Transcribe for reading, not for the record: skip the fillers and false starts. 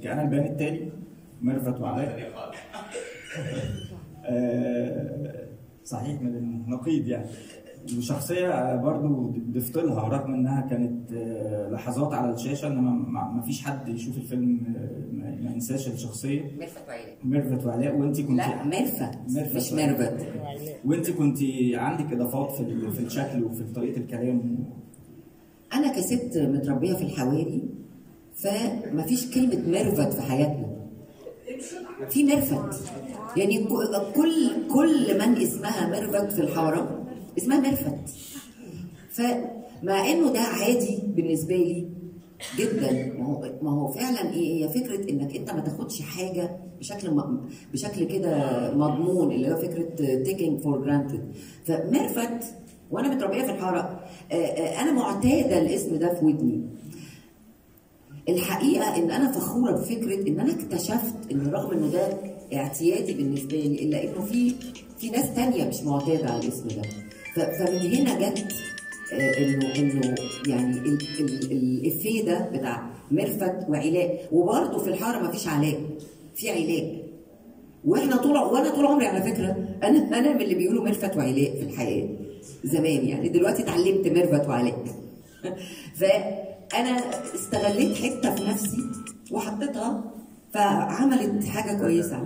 جاءنا البيان التالي ميرفت وعلاء. صحيح من النقيض يعني، وشخصية برضو ضفت لها رغم انها كانت لحظات على الشاشة، انما ما فيش حد يشوف الفيلم ما ينساش الشخصية ميرفت وعلاء. وانت كنت لا ميرفت مش ميرفت، وانت كنت عندك اضافات في الشكل وفي طريقة الكلام. انا كست متربية في الحواري، فما فيش كلمة ميرفت في حياتنا، في ميرفت يعني كل من اسمها ميرفت في الحارة اسمها ميرفت. فمع انه ده عادي بالنسبة لي جدا، ما هو فعلا هي فكرة انك انت ما تاخدش حاجة بشكل كده مضمون، اللي هو فكرة taking for granted. فميرفت وانا متربية في الحارة، انا معتادة الاسم ده في ودني. الحقيقة ان انا فخورة بفكرة ان انا اكتشفت ان رغم انه ده اعتيادي بالنسبة لي، الا انه في ناس تانية مش معتادة على الاسم ده. فمن هنا جت انه يعني الافيه ده بتاع ميرفت وعلاء. وبرضه في الحارة ما فيش علاء، في علاء. وانا طول عمري على فكرة انا من اللي بيقولوا ميرفت وعلاء في الحياة زمان، يعني دلوقتي اتعلمت ميرفت وعلاء. فانا استغليت حته في نفسي وحطيتها، فعملت حاجه كويسه.